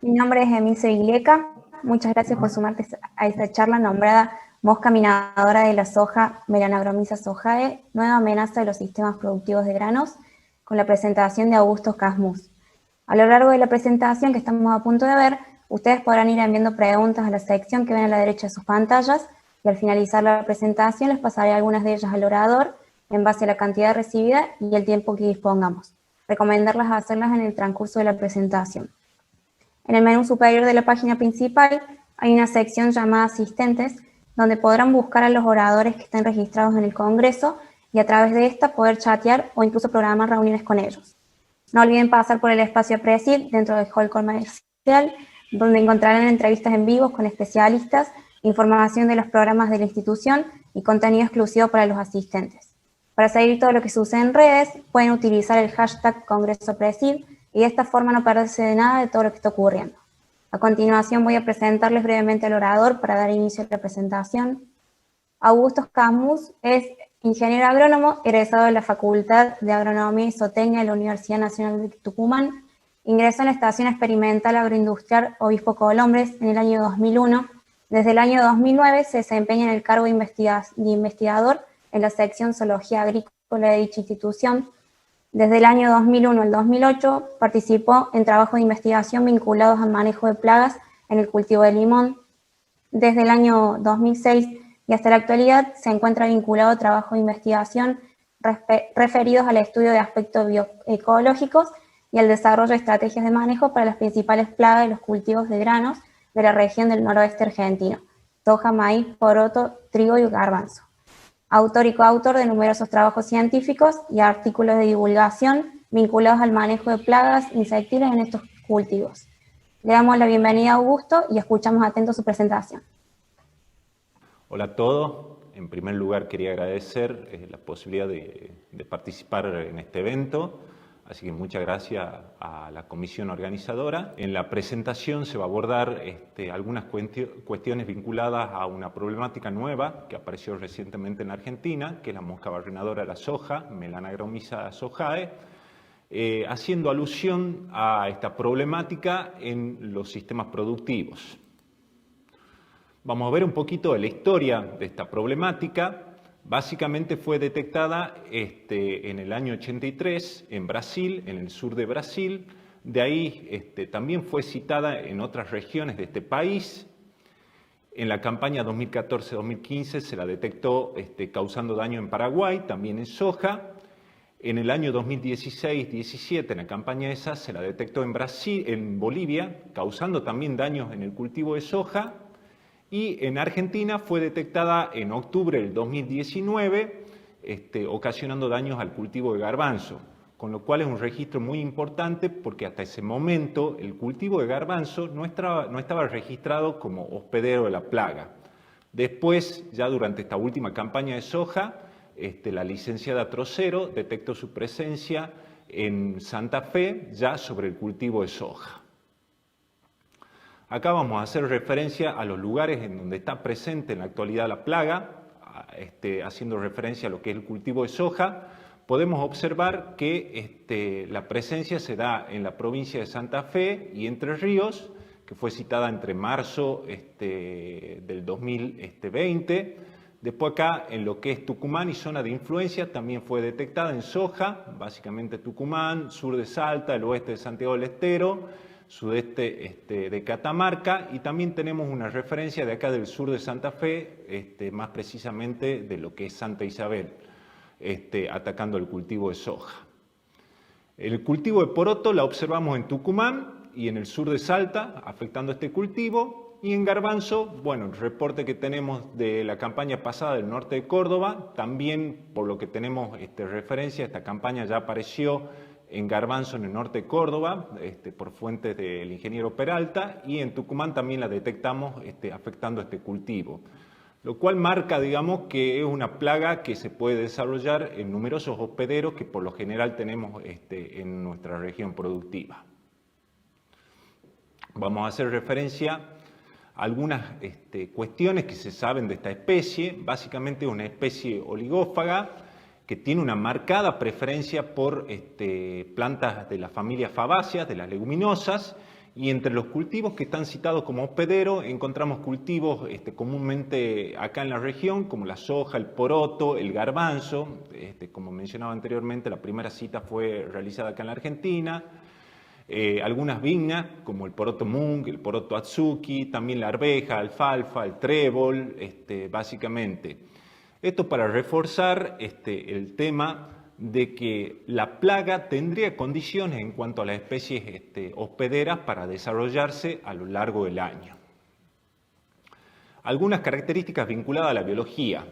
Mi nombre es Emilce Vileca. Muchas gracias por sumarte a esta charla nombrada Mosca minadora de la soja, Melanagromyza sojae, nueva amenaza de los sistemas productivos de granos, con la presentación de Augusto Casmus. A lo largo de la presentación que estamos a punto de ver, ustedes podrán ir enviando preguntas a la sección que ven a la derecha de sus pantallas y al finalizar la presentación les pasaré algunas de ellas al orador en base a la cantidad recibida y el tiempo que dispongamos. Recomendarlas hacerlas en el transcurso de la presentación. En el menú superior de la página principal hay una sección llamada Asistentes, donde podrán buscar a los oradores que estén registrados en el Congreso y a través de esta poder chatear o incluso programar reuniones con ellos. No olviden pasar por el espacio Presid dentro del hall comercial, donde encontrarán entrevistas en vivo con especialistas, información de los programas de la institución y contenido exclusivo para los asistentes. Para seguir todo lo que sucede en redes, pueden utilizar el hashtag Congreso Presid y de esta forma no perderse de nada de todo lo que está ocurriendo. A continuación voy a presentarles brevemente al orador para dar inicio a la presentación. Augusto Casmus es ingeniero agrónomo, egresado de la Facultad de Agronomía y Zootecnia de la Universidad Nacional de Tucumán. Ingresó en la Estación Experimental Agroindustrial Obispo Colombres en el año 2001. Desde el año 2009 se desempeña en el cargo de investigador en la sección Zoología Agrícola de dicha institución. Desde el año 2001 al 2008 participó en trabajos de investigación vinculados al manejo de plagas en el cultivo de limón. Desde el año 2006 y hasta la actualidad se encuentra vinculado a trabajos de investigación referidos al estudio de aspectos bioecológicos y al desarrollo de estrategias de manejo para las principales plagas de los cultivos de granos de la región del noroeste argentino: soja, maíz, poroto, trigo y garbanzo. Autor y coautor de numerosos trabajos científicos y artículos de divulgación vinculados al manejo de plagas insectiles en estos cultivos. Le damos la bienvenida a Augusto y escuchamos atentos su presentación. Hola a todos. En primer lugar quería agradecer la posibilidad de participar en este evento, así que muchas gracias a la comisión organizadora. En la presentación se va a abordar algunas cuestiones vinculadas a una problemática nueva que apareció recientemente en Argentina, que es la mosca barrenadora de la soja, Melanagromyza sojae, haciendo alusión a esta problemática en los sistemas productivos. Vamos a ver un poquito de la historia de esta problemática. Básicamente fue detectada en el año 83 en Brasil, en el sur de Brasil. De ahí también fue citada en otras regiones de este país. En la campaña 2014-2015 se la detectó causando daño en Paraguay, también en soja. En el año 2016-17, en la campaña esa, se la detectó en Brasil, en Bolivia, causando también daños en el cultivo de soja. Y en Argentina fue detectada en octubre del 2019, ocasionando daños al cultivo de garbanzo, con lo cual es un registro muy importante porque hasta ese momento el cultivo de garbanzo no estaba registrado como hospedero de la plaga. Después, ya durante esta última campaña de soja, la licenciada Trocero detectó su presencia en Santa Fe ya sobre el cultivo de soja. Acá vamos a hacer referencia a los lugares en donde está presente en la actualidad la plaga, haciendo referencia a lo que es el cultivo de soja. Podemos observar que la presencia se da en la provincia de Santa Fe y Entre Ríos, que fue citada entre marzo del 2020. Después acá en lo que es Tucumán y zona de influencia también fue detectada en soja, básicamente Tucumán, sur de Salta, el oeste de Santiago del Estero, sudeste de Catamarca, y también tenemos una referencia de acá del sur de Santa Fe, más precisamente de lo que es Santa Isabel, atacando el cultivo de soja. El cultivo de poroto la observamos en Tucumán y en el sur de Salta, afectando este cultivo, y en garbanzo, bueno, el reporte que tenemos de la campaña pasada del norte de Córdoba, también por lo que tenemos referencia, esta campaña ya apareció en garbanzo en el norte de Córdoba, por fuentes del ingeniero Peralta, y en Tucumán también la detectamos afectando este cultivo. Lo cual marca, digamos, que es una plaga que se puede desarrollar en numerosos hospederos que por lo general tenemos en nuestra región productiva. Vamos a hacer referencia a algunas cuestiones que se saben de esta especie. Básicamente es una especie oligófaga, que tiene una marcada preferencia por plantas de la familia Fabáceas, de las leguminosas, Y entre los cultivos que están citados como hospederos, encontramos cultivos comúnmente acá en la región, como la soja, el poroto, el garbanzo. Como mencionaba anteriormente, la primera cita fue realizada acá en la Argentina. Algunas vignas, como el poroto mung, el poroto atsuki, también la arveja, alfalfa, el trébol, básicamente. Esto para reforzar el tema de que la plaga tendría condiciones en cuanto a las especies hospederas para desarrollarse a lo largo del año. Algunas características vinculadas a la biología.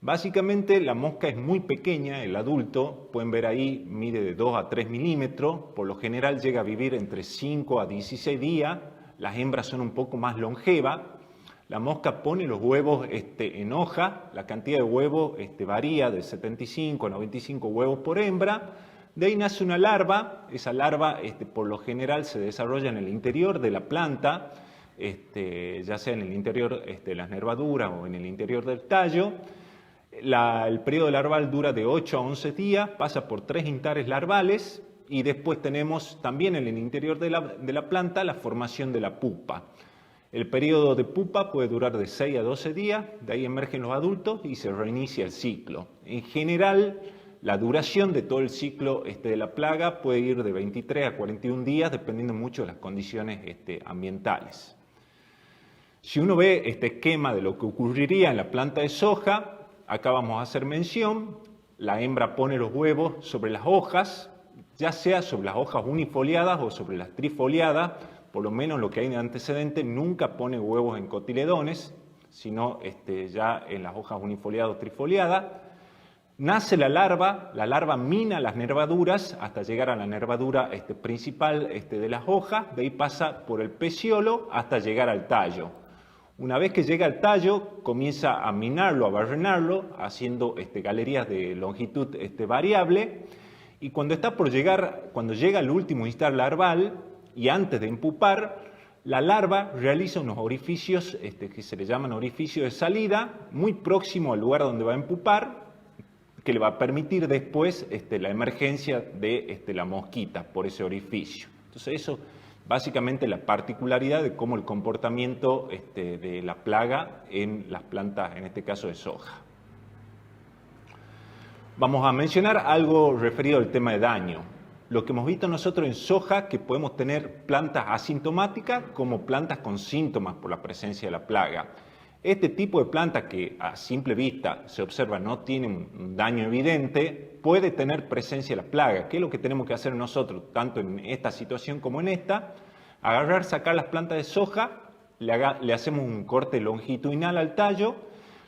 Básicamente la mosca es muy pequeña, el adulto, pueden ver ahí, mide de 2 a 3 milímetros, por lo general llega a vivir entre 5 a 16 días, las hembras son un poco más longevas. La mosca pone los huevos en hoja, la cantidad de huevos varía de 75 a 95 huevos por hembra. De ahí nace una larva, esa larva por lo general se desarrolla en el interior de la planta, ya sea en el interior de las nervaduras o en el interior del tallo. El periodo larval dura de 8 a 11 días, pasa por 3 intares larvales y después tenemos también en el interior de la planta la formación de la pupa. El periodo de pupa puede durar de 6 a 12 días, de ahí emergen los adultos y se reinicia el ciclo. En general, la duración de todo el ciclo de la plaga puede ir de 23 a 41 días, dependiendo mucho de las condiciones ambientales. Si uno ve este esquema de lo que ocurriría en la planta de soja, acá vamos a hacer mención, la hembra pone los huevos sobre las hojas, ya sea sobre las hojas unifoliadas o sobre las trifoliadas. Por lo menos lo que hay de antecedente, nunca pone huevos en cotiledones, sino ya en las hojas unifoliadas o trifoliadas. Nace la larva mina las nervaduras hasta llegar a la nervadura principal de las hojas, de ahí pasa por el peciolo hasta llegar al tallo. Una vez que llega al tallo, comienza a minarlo, a barrenarlo, haciendo galerías de longitud variable, y cuando llega al último instar larval, y antes de empupar, la larva realiza unos orificios que se le llaman orificios de salida, muy próximo al lugar donde va a empupar, que le va a permitir después la emergencia de la mosquita por ese orificio. Entonces eso, básicamente la particularidad de cómo el comportamiento de la plaga en las plantas, en este caso de soja. Vamos a mencionar algo referido al tema de daño. Lo que hemos visto nosotros en soja, que podemos tener plantas asintomáticas como plantas con síntomas por la presencia de la plaga. Este tipo de planta que a simple vista se observa no tiene un daño evidente, puede tener presencia de la plaga. ¿Qué es lo que tenemos que hacer nosotros, tanto en esta situación como en esta? Agarrar, sacar las plantas de soja, le hacemos un corte longitudinal al tallo.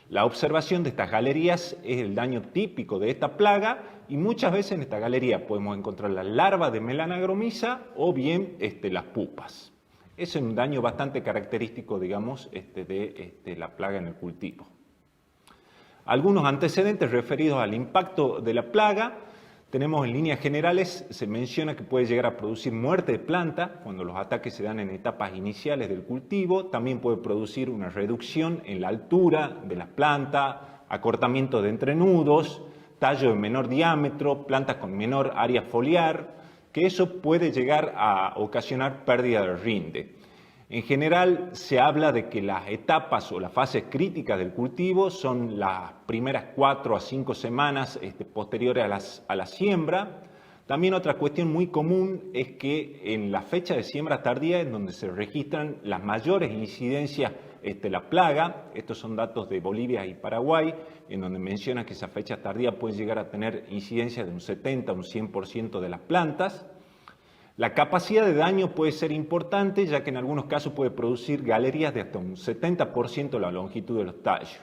La observación de estas galerías es el daño típico de esta plaga y muchas veces en esta galería podemos encontrar la larva de Melanagromyza o bien las pupas. Ese es un daño bastante característico, digamos, de la plaga en el cultivo. Algunos antecedentes referidos al impacto de la plaga. Tenemos en líneas generales, se menciona que puede llegar a producir muerte de planta cuando los ataques se dan en etapas iniciales del cultivo. También puede producir una reducción en la altura de las plantas, acortamiento de entrenudos, tallo de menor diámetro, plantas con menor área foliar, que eso puede llegar a ocasionar pérdida de rinde. En general se habla de que las etapas o las fases críticas del cultivo son las primeras 4 a 5 semanas posteriores a la siembra. También otra cuestión muy común es que en la fecha de siembra tardía es donde se registran las mayores incidencias de la plaga. Estos son datos de Bolivia y Paraguay, en donde menciona que esa fecha tardía puede llegar a tener incidencia de un 70 a un 100% de las plantas. La capacidad de daño puede ser importante, ya que en algunos casos puede producir galerías de hasta un 70% de la longitud de los tallos.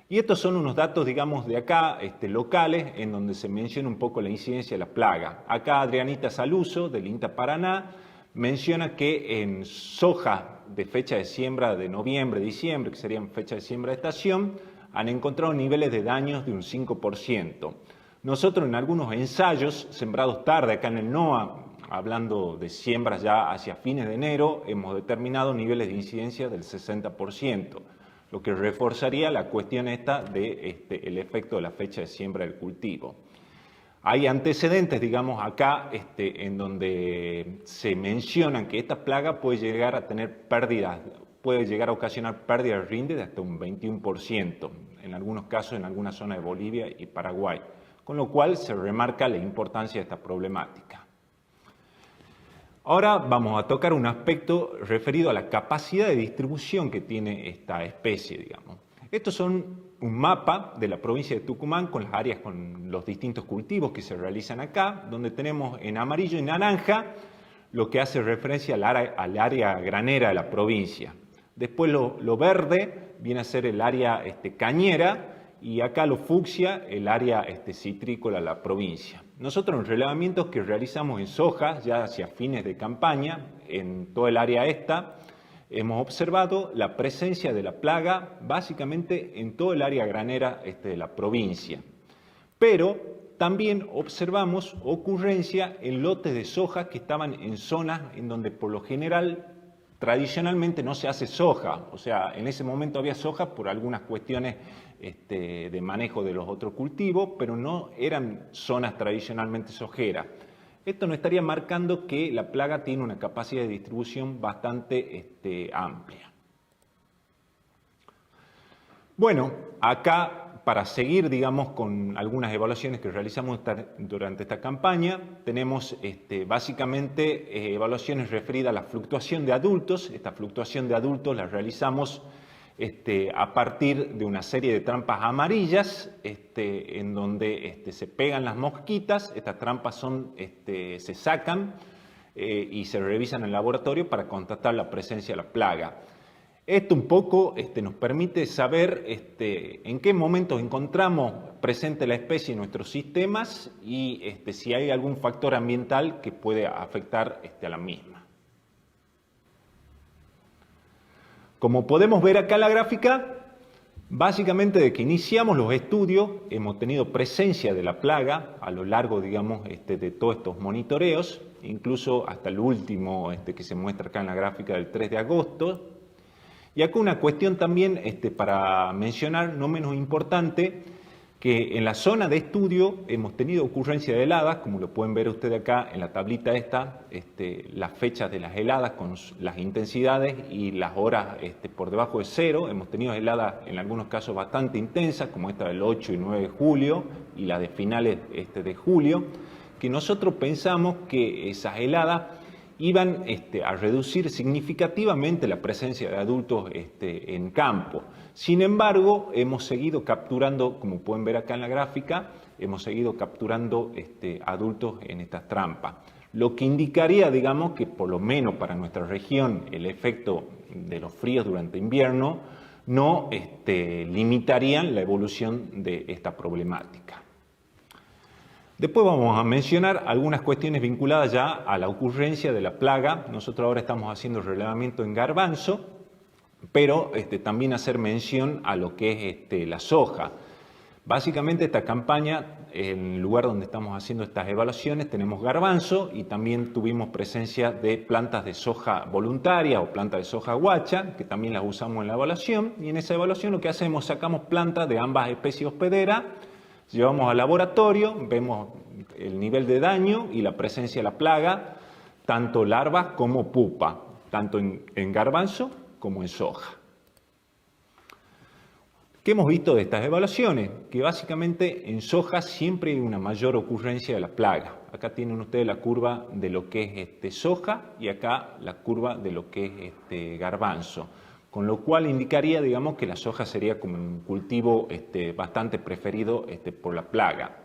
Y estos son unos datos, digamos, de acá, locales, en donde se menciona un poco la incidencia de la plaga. Acá Adrianita Saluso, del INTA Paraná, menciona que en soja de fecha de siembra de noviembre, diciembre, que serían fecha de siembra de estación, han encontrado niveles de daños de un 5%. Nosotros en algunos ensayos sembrados tarde acá en el NOA, hablando de siembras ya hacia fines de enero, hemos determinado niveles de incidencia del 60%, lo que reforzaría la cuestión esta del efecto de la fecha de siembra del cultivo. Hay antecedentes, digamos, acá en donde se mencionan que esta plaga puede llegar a tener pérdidas, puede llegar a ocasionar pérdidas de rinde de hasta un 21%, en algunos casos en algunas zonas de Bolivia y Paraguay, con lo cual se remarca la importancia de esta problemática. Ahora vamos a tocar un aspecto referido a la capacidad de distribución que tiene esta especie, digamos. Estos son un mapa de la provincia de Tucumán con las áreas, con los distintos cultivos que se realizan acá, donde tenemos en amarillo y naranja lo que hace referencia al área granera de la provincia. Después lo verde viene a ser el área cañera y acá lo fucsia el área citrícola de la provincia. Nosotros en relevamientos que realizamos en soja, ya hacia fines de campaña, en toda el área esta, hemos observado la presencia de la plaga básicamente en todo el área granera de la provincia. Pero también observamos ocurrencia en lotes de soja que estaban en zonas en donde por lo general tradicionalmente no se hace soja. O sea, en ese momento había soja por algunas cuestiones de manejo de los otros cultivos, pero no eran zonas tradicionalmente sojeras. Esto nos estaría marcando que la plaga tiene una capacidad de distribución bastante amplia. Bueno, acá para seguir, digamos, con algunas evaluaciones que realizamos durante esta campaña, tenemos básicamente evaluaciones referidas a la fluctuación de adultos. Esta fluctuación de adultos la realizamos a partir de una serie de trampas amarillas en donde se pegan las mosquitas. Estas trampas se sacan y se revisan en el laboratorio para constatar la presencia de la plaga. Esto un poco nos permite saber en qué momentos encontramos presente la especie en nuestros sistemas y si hay algún factor ambiental que puede afectar a la misma. Como podemos ver acá en la gráfica, básicamente desde que iniciamos los estudios hemos tenido presencia de la plaga a lo largo, digamos, de todos estos monitoreos, incluso hasta el último que se muestra acá en la gráfica del 3 de agosto. Y acá una cuestión también para mencionar, no menos importante, que en la zona de estudio hemos tenido ocurrencia de heladas, como lo pueden ver ustedes acá en la tablita esta, las fechas de las heladas con las intensidades y las horas por debajo de cero. Hemos tenido heladas en algunos casos bastante intensas, como esta del 8 y 9 de julio y la de finales de julio, que nosotros pensamos que esas heladas iban a reducir significativamente la presencia de adultos en campo. Sin embargo, hemos seguido capturando, como pueden ver acá en la gráfica, hemos seguido capturando adultos en estas trampas. Lo que indicaría, digamos, que por lo menos para nuestra región el efecto de los fríos durante invierno no limitarían la evolución de esta problemática. Después vamos a mencionar algunas cuestiones vinculadas ya a la ocurrencia de la plaga. Nosotros ahora estamos haciendo relevamiento en garbanzo, pero también hacer mención a lo que es la soja. Básicamente esta campaña, en el lugar donde estamos haciendo estas evaluaciones, tenemos garbanzo y también tuvimos presencia de plantas de soja voluntaria o plantas de soja guacha, que también las usamos en la evaluación. Y en esa evaluación lo que hacemos, sacamos plantas de ambas especies hospederas, llevamos al laboratorio, vemos el nivel de daño y la presencia de la plaga, tanto larvas como pupa, tanto en garbanzo como en soja. ¿Qué hemos visto de estas evaluaciones? Que básicamente en soja siempre hay una mayor ocurrencia de la plaga. Acá tienen ustedes la curva de lo que es soja y acá la curva de lo que es garbanzo. Con lo cual indicaría, digamos, que la soja sería como un cultivo bastante preferido por la plaga.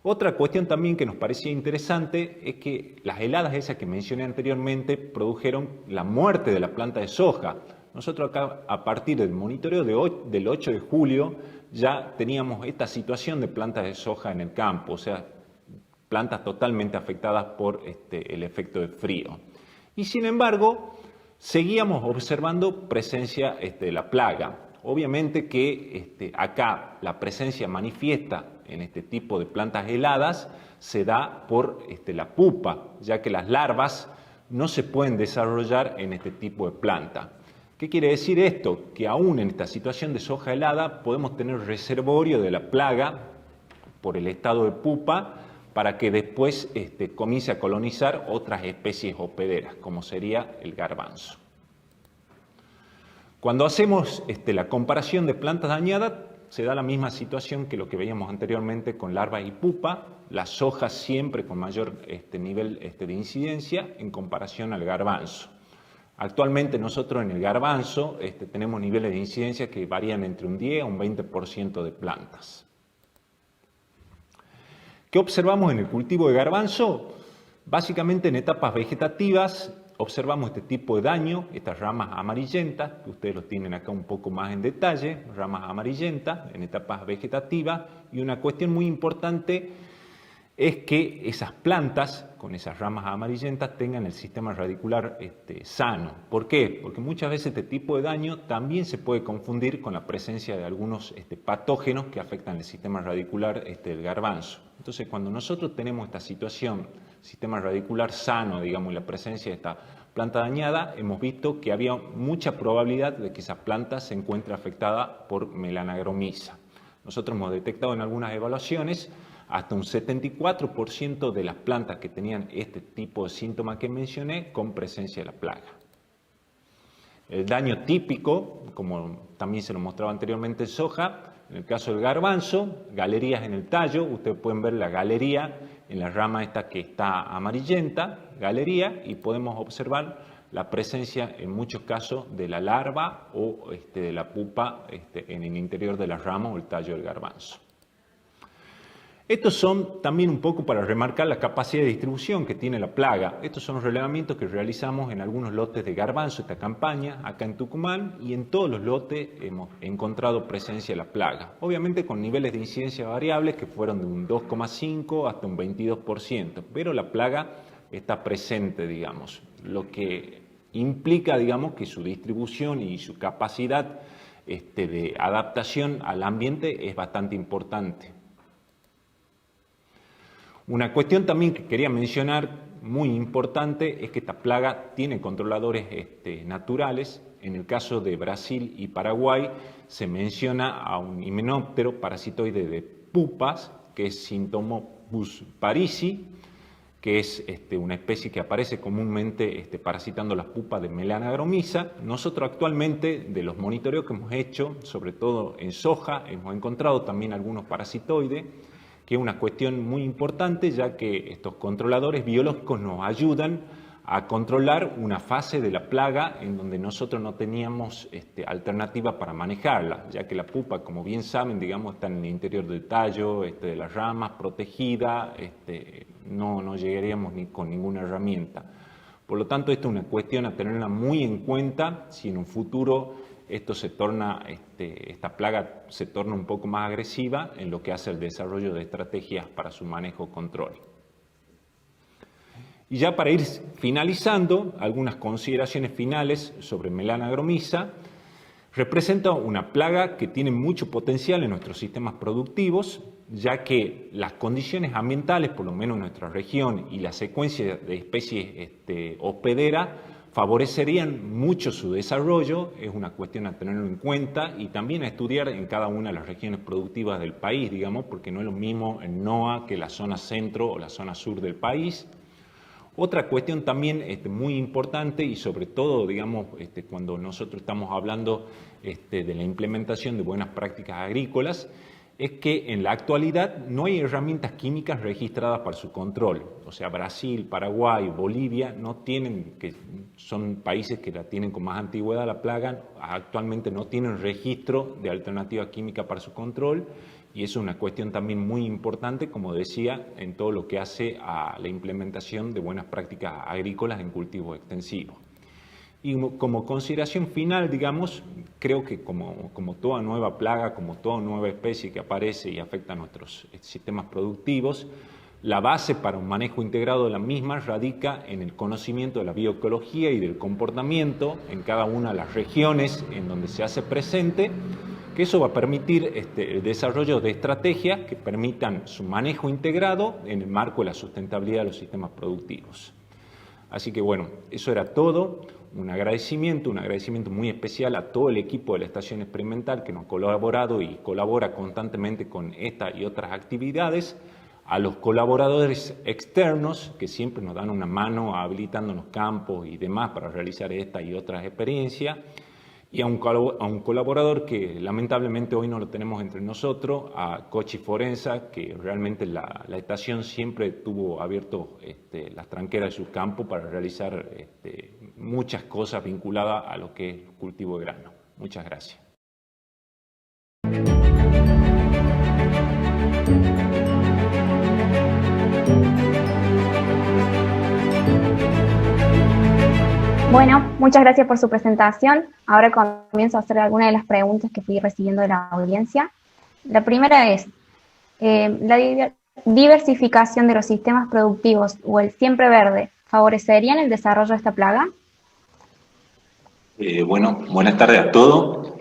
Otra cuestión también que nos parecía interesante es que las heladas esas que mencioné anteriormente produjeron la muerte de la planta de soja. Nosotros acá, a partir del monitoreo del 8 de julio, ya teníamos esta situación de plantas de soja en el campo, o sea, plantas totalmente afectadas por el efecto del frío. Y sin embargo, seguíamos observando presencia de la plaga. Obviamente que acá la presencia manifiesta en este tipo de plantas heladas se da por la pupa, ya que las larvas no se pueden desarrollar en este tipo de planta. ¿Qué quiere decir esto? Que aún en esta situación de soja helada podemos tener reservorio de la plaga por el estado de pupa para que después comience a colonizar otras especies hospederas, como sería el garbanzo. Cuando hacemos la comparación de plantas dañadas, se da la misma situación que lo que veíamos anteriormente con larvas y pupa, la soja siempre con mayor nivel de incidencia en comparación al garbanzo. Actualmente nosotros en el garbanzo tenemos niveles de incidencia que varían entre un 10 a un 20% de plantas. ¿Qué observamos en el cultivo de garbanzo? Básicamente en etapas vegetativas observamos este tipo de daño, estas ramas amarillentas, que ustedes lo tienen acá un poco más en detalle, ramas amarillentas en etapas vegetativas, y una cuestión muy importante es que esas plantas con esas ramas amarillentas tengan el sistema radicular sano. ¿Por qué? Porque muchas veces este tipo de daño también se puede confundir con la presencia de algunos patógenos que afectan el sistema radicular del garbanzo. Entonces, cuando nosotros tenemos esta situación, sistema radicular sano, digamos, y la presencia de esta planta dañada, hemos visto que había mucha probabilidad de que esa planta se encuentre afectada por Melanogromyza. Nosotros hemos detectado en algunas evaluaciones hasta un 74% de las plantas que tenían este tipo de síntomas que mencioné con presencia de la plaga. El daño típico, como también se lo mostraba anteriormente en soja, en el caso del garbanzo, galerías en el tallo, ustedes pueden ver la galería en la rama esta que está amarillenta, galería, y podemos observar la presencia en muchos casos de la larva o de la pupa en el interior de la rama o el tallo del garbanzo. Estos son también un poco para remarcar la capacidad de distribución que tiene la plaga. Estos son los relevamientos que realizamos en algunos lotes de garbanzo esta campaña, acá en Tucumán, y en todos los lotes hemos encontrado presencia de la plaga. Obviamente con niveles de incidencia variables que fueron de un 2,5 hasta un 22%, pero la plaga está presente, digamos, lo que implica, digamos, que su distribución y su capacidad de adaptación al ambiente es bastante importante. Una cuestión también que quería mencionar, muy importante, es que esta plaga tiene controladores naturales. En el caso de Brasil y Paraguay se menciona a un himenóptero parasitoide de pupas, que es Syntomopus parisi, que es una especie que aparece comúnmente parasitando las pupas de Melanogromyza. Nosotros actualmente, de los monitoreos que hemos hecho, sobre todo en soja, hemos encontrado también algunos parasitoides, que es una cuestión muy importante, ya que estos controladores biológicos nos ayudan a controlar una fase de la plaga en donde nosotros no teníamos alternativa para manejarla, ya que la pupa, como bien saben, digamos, está en el interior del tallo, de las ramas, protegida, no llegaríamos ni con ninguna herramienta. Por lo tanto, esto es una cuestión a tenerla muy en cuenta si en un futuro esto se torna, esta plaga se torna un poco más agresiva en lo que hace el desarrollo de estrategias para su manejo o control. Y ya para ir finalizando, algunas consideraciones finales sobre Melanogromyza. Representa una plaga que tiene mucho potencial en nuestros sistemas productivos, ya que las condiciones ambientales, por lo menos en nuestra región, y la secuencia de especies hospederas, favorecerían mucho su desarrollo. Es una cuestión a tenerlo en cuenta y también a estudiar en cada una de las regiones productivas del país, digamos, porque no es lo mismo en NOA que la zona centro o la zona sur del país. Otra cuestión también muy importante y sobre todo, digamos, cuando nosotros estamos hablando de la implementación de buenas prácticas agrícolas, es que en la actualidad no hay herramientas químicas registradas para su control. O sea, Brasil, Paraguay, Bolivia no tienen, que son países que la tienen con más antigüedad la plaga, actualmente no tienen registro de alternativa química para su control, y eso es una cuestión también muy importante, como decía, en todo lo que hace a la implementación de buenas prácticas agrícolas en cultivos extensivos. Y como consideración final, digamos, creo que como toda nueva plaga, como toda nueva especie que aparece y afecta a nuestros sistemas productivos, la base para un manejo integrado de la misma radica en el conocimiento de la bioecología y del comportamiento en cada una de las regiones en donde se hace presente, que eso va a permitir el desarrollo de estrategias que permitan su manejo integrado en el marco de la sustentabilidad de los sistemas productivos. Así que bueno, eso era todo. Un agradecimiento muy especial a todo el equipo de la Estación Experimental que nos ha colaborado y colabora constantemente con esta y otras actividades, a los colaboradores externos que siempre nos dan una mano habilitando los campos y demás para realizar esta y otras experiencias, y a un colaborador que lamentablemente hoy no lo tenemos entre nosotros, a Cochi Forenza, que realmente la estación siempre tuvo abierto las tranqueras de su campo para realizar muchas cosas vinculadas a lo que es cultivo de grano. Muchas gracias. Bueno, muchas gracias por su presentación. Ahora comienzo a hacer algunas de las preguntas que fui recibiendo de la audiencia. La primera es, ¿la diversificación de los sistemas productivos o el siempre verde favorecerían el desarrollo de esta plaga? Bueno, buenas tardes a todos.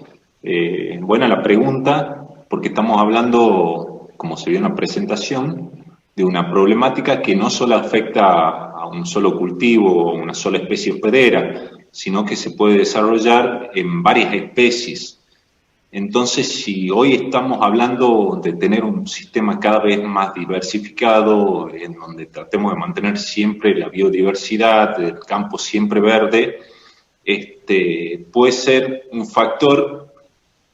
Buena la pregunta, porque estamos hablando, como se vio en la presentación, de una problemática que no solo afecta a un solo cultivo o una sola especie hospedera, sino que se puede desarrollar en varias especies. Entonces, si hoy estamos hablando de tener un sistema cada vez más diversificado, en donde tratemos de mantener siempre la biodiversidad, el campo siempre verde, puede ser un factor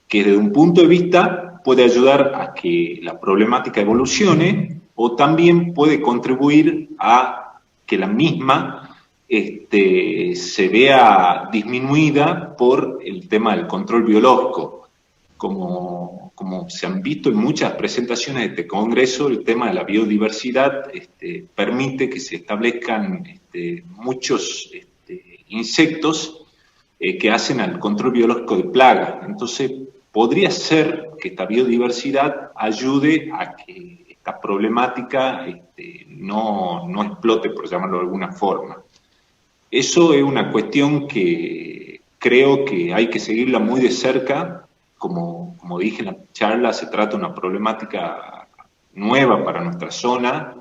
que desde un punto de vista puede ayudar a que la problemática evolucione o también puede contribuir a que la misma se vea disminuida por el tema del control biológico. Como se han visto en muchas presentaciones de este Congreso, el tema de la biodiversidad permite que se establezcan muchos insectos que hacen al control biológico de plagas. Entonces, podría ser que esta biodiversidad ayude a que esta problemática no explote, por llamarlo de alguna forma. Eso es una cuestión que creo que hay que seguirla muy de cerca. Como dije en la charla, se trata de una problemática nueva para nuestra zona.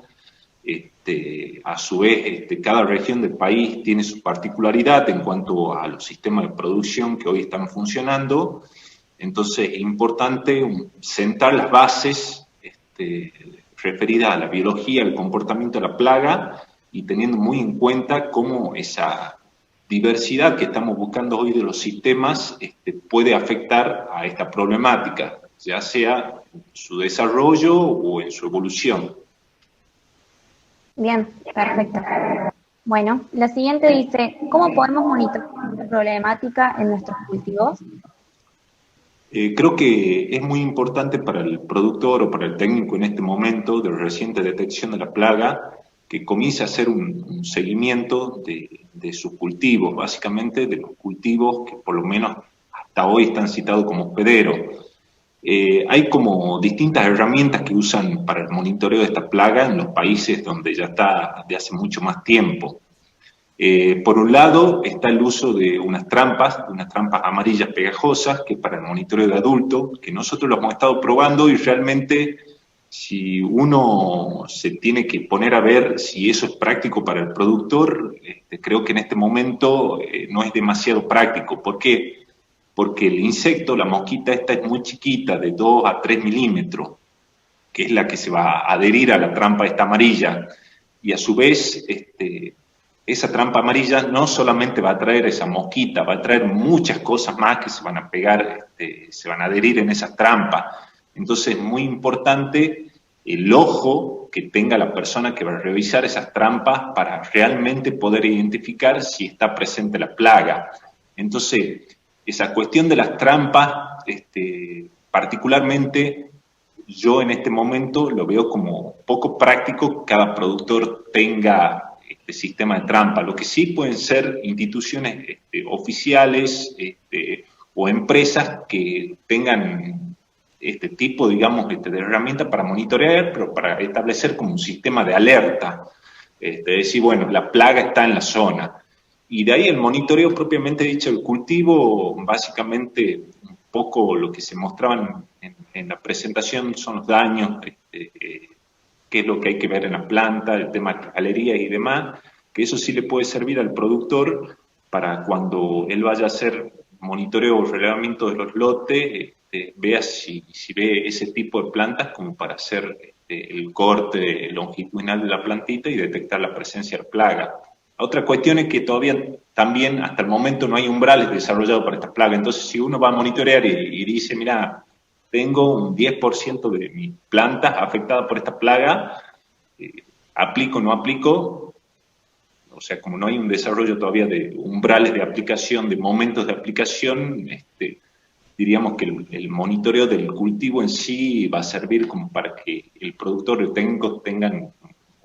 A su vez, cada región del país tiene su particularidad en cuanto a los sistemas de producción que hoy están funcionando. Entonces, es importante sentar las bases referidas a la biología, al comportamiento de la plaga, y teniendo muy en cuenta cómo esa diversidad que estamos buscando hoy de los sistemas puede afectar a esta problemática, ya sea en su desarrollo o en su evolución. Bien, perfecto. Bueno, la siguiente dice, ¿cómo podemos monitorear esta problemática en nuestros cultivos? Creo que es muy importante para el productor o para el técnico en este momento de reciente detección de la plaga que comience a hacer un seguimiento de sus cultivos, básicamente de los cultivos que por lo menos hasta hoy están citados como hospederos. Hay como distintas herramientas que usan para el monitoreo de esta plaga en los países donde ya está de hace mucho más tiempo. Por un lado está el uso de unas trampas amarillas pegajosas, que para el monitoreo de adultos, que nosotros lo hemos estado probando y realmente si uno se tiene que poner a ver si eso es práctico para el productor, creo que en este momento no es demasiado práctico. ¿Por qué? Porque el insecto, la mosquita esta es muy chiquita, de 2 a 3 milímetros, que es la que se va a adherir a la trampa esta amarilla, y a su vez esa trampa amarilla no solamente va a traer esa mosquita, va a traer muchas cosas más que se van a pegar, se van a adherir en esas trampas. Entonces es muy importante el ojo que tenga la persona que va a revisar esas trampas para realmente poder identificar si está presente la plaga. Entonces, esa cuestión de las trampas, particularmente yo en este momento lo veo como poco práctico que cada productor tenga este sistema de trampa. Lo que sí pueden ser instituciones oficiales o empresas que tengan este tipo, digamos, de herramientas para monitorear, pero para establecer como un sistema de alerta. Decir, bueno, la plaga está en la zona. Y de ahí el monitoreo propiamente dicho del cultivo, básicamente un poco lo que se mostraban en la presentación son los daños, qué es lo que hay que ver en la planta, el tema de galerías y demás, que eso sí le puede servir al productor para cuando él vaya a hacer monitoreo o relevamiento de los lotes, vea si ve ese tipo de plantas como para hacer el corte longitudinal de la plantita y detectar la presencia de plaga. Otra cuestión es que todavía también hasta el momento no hay umbrales desarrollados para esta plaga. Entonces, si uno va a monitorear y dice, mira, tengo un 10% de mis plantas afectadas por esta plaga, aplico o no aplico, o sea, como no hay un desarrollo todavía de umbrales de aplicación, de momentos de aplicación, diríamos que el monitoreo del cultivo en sí va a servir como para que el productor y los técnicos tengan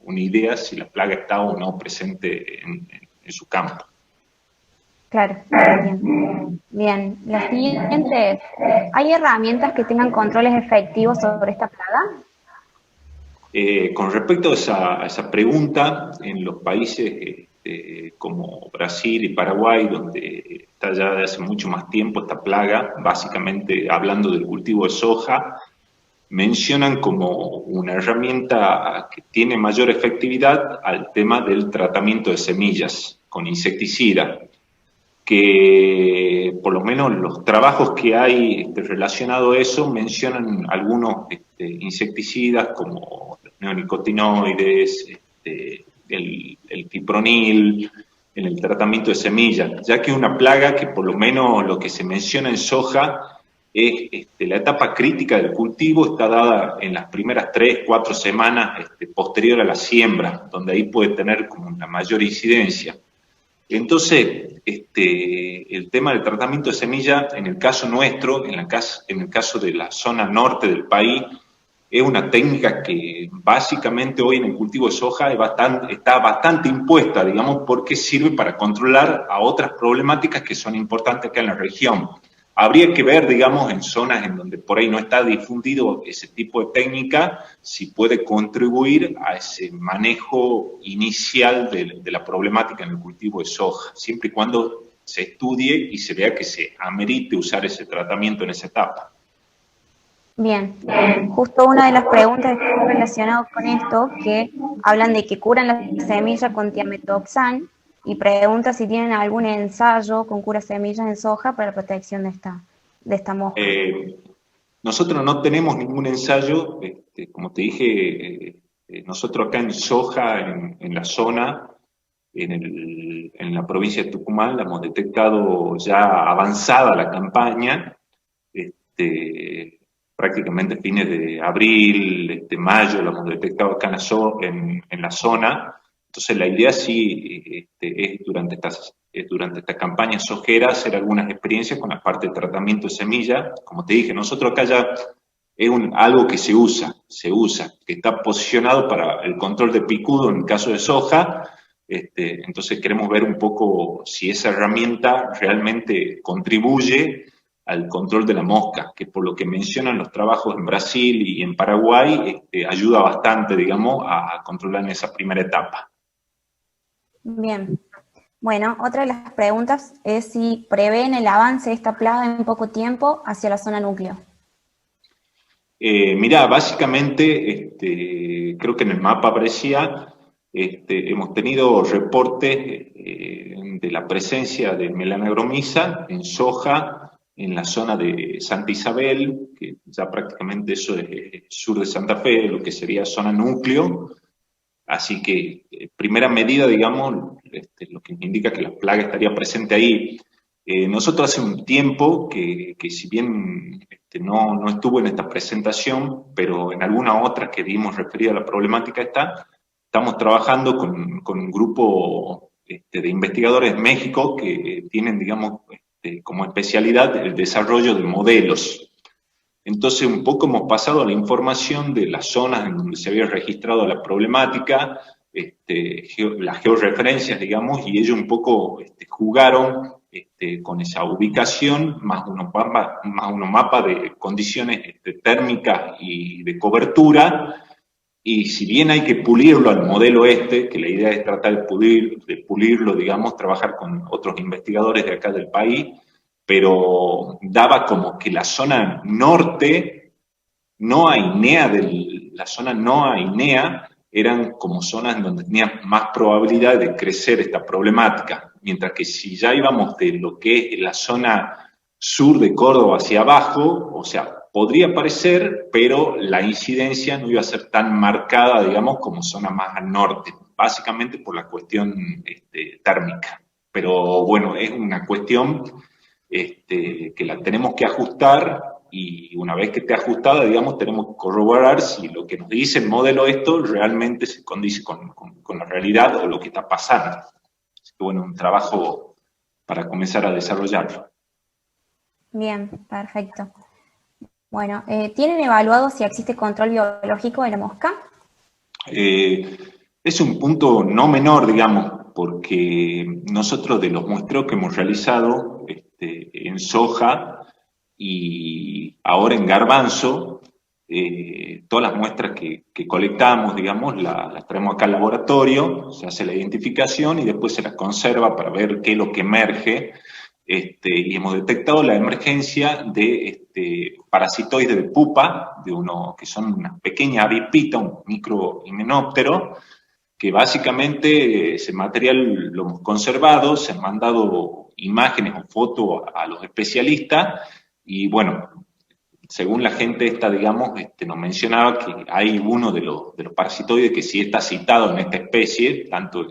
una idea si la plaga está o no presente en su campo. Claro, entiendo. Bien, la siguiente es, ¿hay herramientas que tengan controles efectivos sobre esta plaga? Con respecto a esa pregunta, en los países como Brasil y Paraguay, donde está ya de hace mucho más tiempo esta plaga, básicamente hablando del cultivo de soja, mencionan como una herramienta que tiene mayor efectividad al tema del tratamiento de semillas con insecticida, que por lo menos los trabajos que hay relacionados a eso mencionan algunos insecticidas como los neonicotinoides, el fipronil, en el tratamiento de semillas, ya que es una plaga que por lo menos lo que se menciona en soja es la etapa crítica del cultivo está dada en las primeras 3, 4 semanas posterior a la siembra, donde ahí puede tener como una mayor incidencia. Entonces, el tema del tratamiento de semilla, en el caso nuestro, en el caso de la zona norte del país, es una técnica que básicamente hoy en el cultivo de soja está bastante impuesta, digamos, porque sirve para controlar a otras problemáticas que son importantes acá en la región. Habría que ver, digamos, en zonas en donde por ahí no está difundido ese tipo de técnica, si puede contribuir a ese manejo inicial de la problemática en el cultivo de soja, siempre y cuando se estudie y se vea que se amerite usar ese tratamiento en esa etapa. Bien, justo una de las preguntas está relacionada con esto, que hablan de que curan la semilla con tiametoxan y pregunta si tienen algún ensayo con cura semillas en soja para la protección de esta mosca. Nosotros no tenemos ningún ensayo, como te dije, nosotros acá en soja, en la zona, en la provincia de Tucumán, la hemos detectado ya avanzada la campaña, prácticamente fines de abril, mayo, lo hemos detectado acá en la zona. Entonces la idea sí es durante esta campaña sojera hacer algunas experiencias con la parte de tratamiento de semilla. Como te dije, nosotros acá ya es algo que se usa, que está posicionado para el control de picudo en el caso de soja. Entonces queremos ver un poco si esa herramienta realmente contribuye al control de la mosca, que por lo que mencionan los trabajos en Brasil y en Paraguay, ayuda bastante, digamos, a controlar en esa primera etapa. Bien. Bueno, otra de las preguntas es si prevén el avance de esta plaga en poco tiempo hacia la zona núcleo. Mirá, básicamente, creo que en el mapa aparecía, hemos tenido reportes de la presencia de melanogromisa en soja, en la zona de Santa Isabel, que ya prácticamente eso es sur de Santa Fe, lo que sería zona núcleo. Así que, primera medida, digamos, lo que indica que la plaga estaría presente ahí. Nosotros hace un tiempo que si bien no estuvo en esta presentación, pero en alguna otra que dimos referida a la problemática estamos trabajando con un grupo de investigadores de México que tienen, digamos, como especialidad el desarrollo de modelos. Entonces, un poco hemos pasado a la información de las zonas en donde se había registrado la problemática, las georreferencias, digamos, y ellos un poco jugaron con esa ubicación, más unos mapas de condiciones térmicas y de cobertura, y si bien hay que pulirlo al modelo que la idea es tratar de pulirlo, digamos, trabajar con otros investigadores de acá del país, pero daba como que la zona norte, la zona no ainea, eran como zonas donde tenía más probabilidad de crecer esta problemática, mientras que si ya íbamos de lo que es la zona sur de Córdoba hacia abajo, o sea, podría aparecer, pero la incidencia no iba a ser tan marcada, digamos, como zona más al norte, básicamente por la cuestión térmica. Pero bueno, es una cuestión que la tenemos que ajustar, y una vez que esté ajustada, digamos, tenemos que corroborar si lo que nos dice el modelo esto realmente se condice con la realidad o lo que está pasando. Así que bueno, un trabajo para comenzar a desarrollarlo. Bien, perfecto. Bueno, ¿tienen evaluado si existe control biológico de la mosca? Es un punto no menor, digamos, porque nosotros de los muestreos que hemos realizado en soja y ahora en garbanzo, todas las muestras que colectamos, digamos, las traemos acá al laboratorio, se hace la identificación y después se las conserva para ver qué es lo que emerge. Y hemos detectado la emergencia de parasitoides de pupa, que son una pequeña avipita, un microhimenóptero, que básicamente ese material lo hemos conservado, se han mandado imágenes o fotos a los especialistas, y bueno, según la gente esta, digamos, nos mencionaba que hay uno de los parasitoides que sí está citado en esta especie, tanto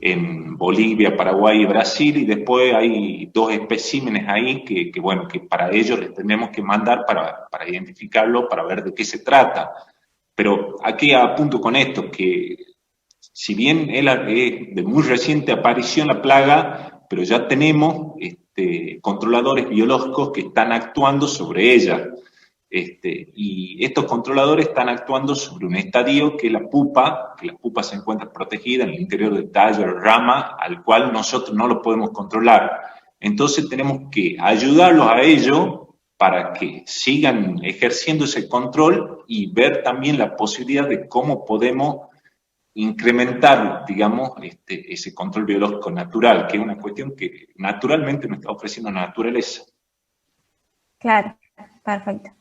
en Bolivia, Paraguay y Brasil, y después hay 2 especímenes ahí que bueno, que para ellos les tenemos que mandar para identificarlo, para ver de qué se trata. Pero aquí apunto con esto, que si bien es de muy reciente aparición la plaga, pero ya tenemos controladores biológicos que están actuando sobre ella. Y estos controladores están actuando sobre un estadio que es la pupa, que la pupa se encuentra protegida en el interior del tallo, rama, al cual nosotros no lo podemos controlar. Entonces tenemos que ayudarlos a ellos para que sigan ejerciendo ese control y ver también la posibilidad de cómo podemos incrementar, digamos, ese control biológico natural, que es una cuestión que naturalmente nos está ofreciendo la naturaleza. Claro, perfecto.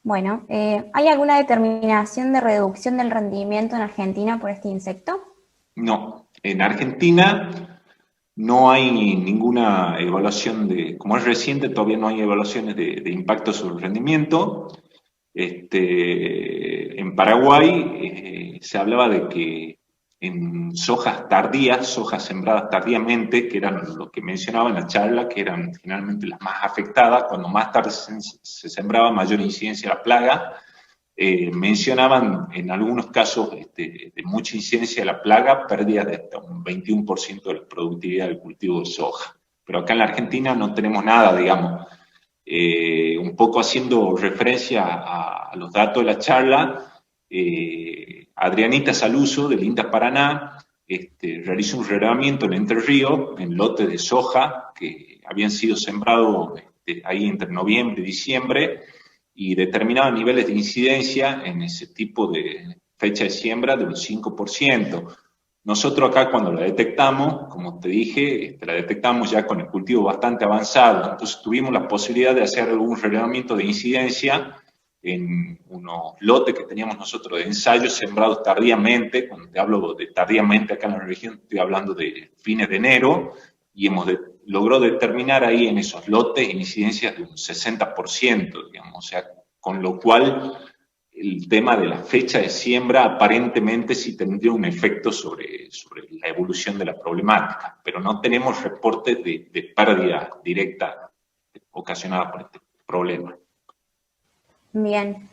Bueno, ¿hay alguna determinación de reducción del rendimiento en Argentina por este insecto? No, en Argentina no hay ninguna evaluación como es reciente, todavía no hay evaluaciones de impacto sobre el rendimiento. En Paraguay se hablaba de que en sojas tardías, sojas sembradas tardíamente, que eran lo que mencionaba en la charla, que eran generalmente las más afectadas, cuando más tarde se sembraba, mayor incidencia la plaga. Mencionaban en algunos casos de mucha incidencia de la plaga, pérdidas de hasta un 21% de la productividad del cultivo de soja. Pero acá en la Argentina no tenemos nada, digamos. Un poco haciendo referencia a los datos de la charla, Adrianita Saluso, del INTA Paraná, realizó un relevamiento en Entre Ríos, en lotes de soja que habían sido sembrados ahí entre noviembre y diciembre, y determinaba niveles de incidencia en ese tipo de fecha de siembra de un 5%. Nosotros acá cuando la detectamos, como te dije, la detectamos ya con el cultivo bastante avanzado, entonces tuvimos la posibilidad de hacer algún relevamiento de incidencia en unos lotes que teníamos nosotros de ensayos sembrados tardíamente. Cuando te hablo de tardíamente acá en la región, estoy hablando de fines de enero, y logró determinar ahí en esos lotes incidencias de un 60%, digamos, o sea, con lo cual el tema de la fecha de siembra aparentemente sí tendría un efecto sobre la evolución de la problemática, pero no tenemos reportes de pérdida directa ocasionada por este problema. Bien.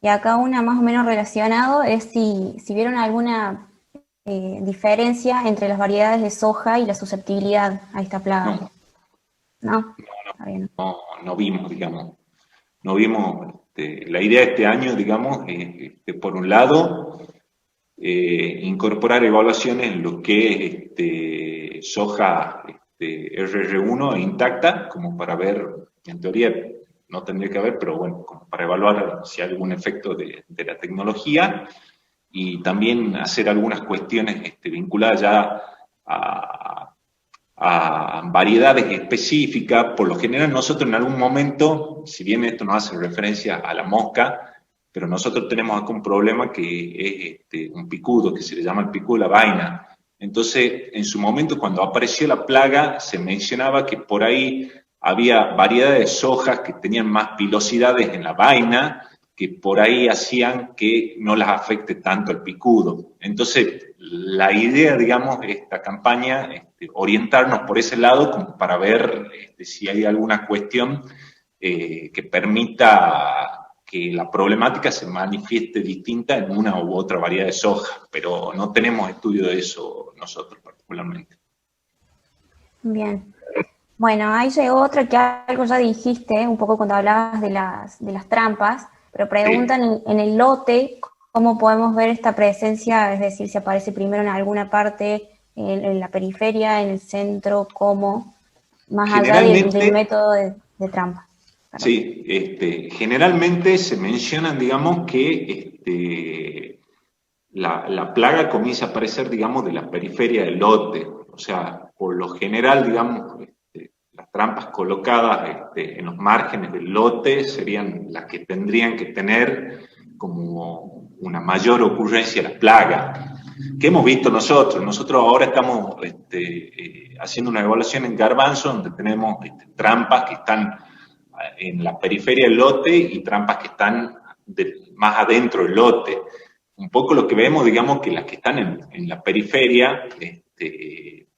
Y acá una más o menos relacionado es si vieron alguna diferencia entre las variedades de soja y la susceptibilidad a esta plaga. ¿No? No vimos, digamos. No vimos. La idea de este año, digamos, por un lado, incorporar evaluaciones en lo que es soja RR1 intacta, como para ver, en teoría no tendría que haber, pero bueno, como para evaluar si hay algún efecto de la tecnología, y también hacer algunas cuestiones vinculadas ya a variedades específicas. Por lo general nosotros en algún momento, si bien esto nos hace referencia a la mosca, pero nosotros tenemos acá un problema que es un picudo, que se le llama el picudo de la vaina. Entonces, en su momento, cuando apareció la plaga, se mencionaba que por ahí había variedades de sojas que tenían más pilosidades en la vaina, que por ahí hacían que no las afecte tanto el picudo. Entonces, la idea, digamos, de esta campaña, orientarnos por ese lado como para ver si hay alguna cuestión que permita que la problemática se manifieste distinta en una u otra variedad de soja, pero no tenemos estudio de eso nosotros particularmente. Bien. Bueno, ahí llegó otra que algo ya dijiste, un poco cuando hablabas de las trampas, pero preguntan en el lote cómo podemos ver esta presencia, es decir, si aparece primero en alguna parte, en la periferia, en el centro, cómo, más allá del método de trampa. Perdón. Sí, generalmente se mencionan, digamos, que la plaga comienza a aparecer, digamos, de la periferia del lote. O sea, por lo general, digamos, las trampas colocadas en los márgenes del lote serían las que tendrían que tener como una mayor ocurrencia de la plaga. ¿Qué hemos visto nosotros? Nosotros ahora estamos haciendo una evaluación en garbanzo donde tenemos trampas que están en la periferia del lote y trampas que están más adentro del lote. Un poco lo que vemos, digamos, que las que están en la periferia,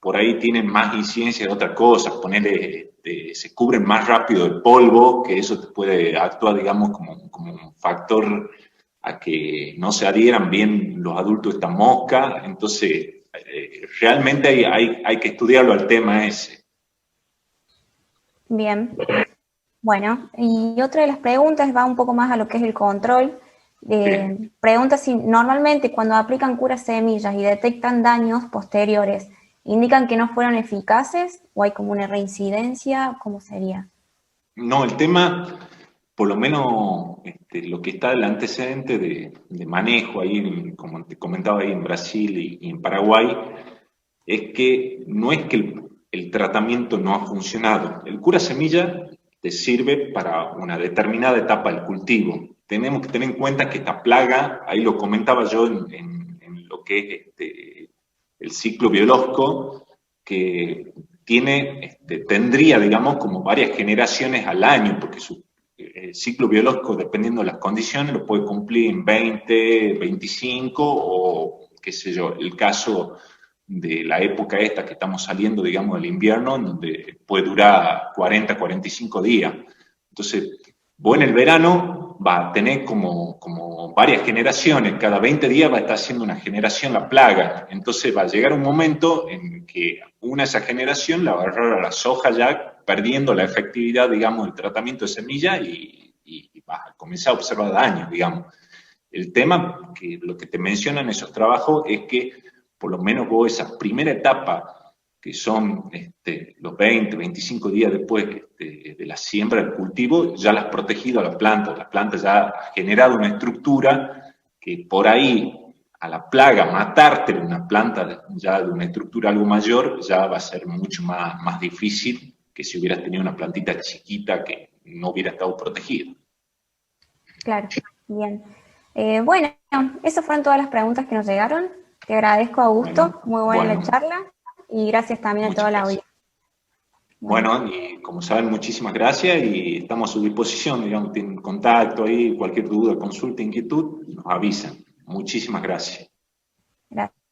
por ahí tienen más incidencia de otras cosas, se cubren más rápido de polvo, que eso te puede actuar, digamos, como un factor a que no se adhieran bien los adultos a esta mosca. Entonces, realmente hay que estudiarlo al tema ese. Bien. Bueno, y otra de las preguntas va un poco más a lo que es el control. Pregunta si normalmente cuando aplican curas semillas y detectan daños posteriores, ¿indican que no fueron eficaces o hay como una reincidencia? ¿Cómo sería? No, el tema, por lo menos lo que está el antecedente de manejo ahí, como te comentaba ahí en Brasil y en Paraguay, es que no es que el tratamiento no ha funcionado. El cura semilla te sirve para una determinada etapa del cultivo. Tenemos que tener en cuenta que esta plaga, ahí lo comentaba yo en lo que es el ciclo biológico, que tendría, digamos, como varias generaciones al año, porque el ciclo biológico, dependiendo de las condiciones, lo puede cumplir en 20, 25 o, qué sé yo, el caso de la época esta que estamos saliendo, digamos, del invierno, donde puede durar 40, 45 días. Entonces, vos en el verano va a tener como varias generaciones, cada 20 días va a estar haciendo una generación la plaga, entonces va a llegar un momento en que esa generación la va a agarrar a la soja ya perdiendo la efectividad, digamos, del tratamiento de semilla y vas a comenzar a observar daños, digamos. El tema, que lo que te mencionan esos trabajos, es que por lo menos vos esa primera etapa, que son los 20, 25 días después de la siembra del cultivo, ya la has protegido a la planta ya ha generado una estructura que por ahí a la plaga matarte una planta ya de una estructura algo mayor, ya va a ser mucho más difícil que si hubieras tenido una plantita chiquita que no hubiera estado protegida. Claro, bien. Bueno, esas fueron todas las preguntas que nos llegaron. Te agradezco, Augusto. Muy buena la charla. Y gracias también a toda la audiencia. Bueno, y como saben, muchísimas gracias y estamos a su disposición, digamos, tienen contacto ahí, cualquier duda, consulta, inquietud, nos avisan. Muchísimas gracias. Gracias.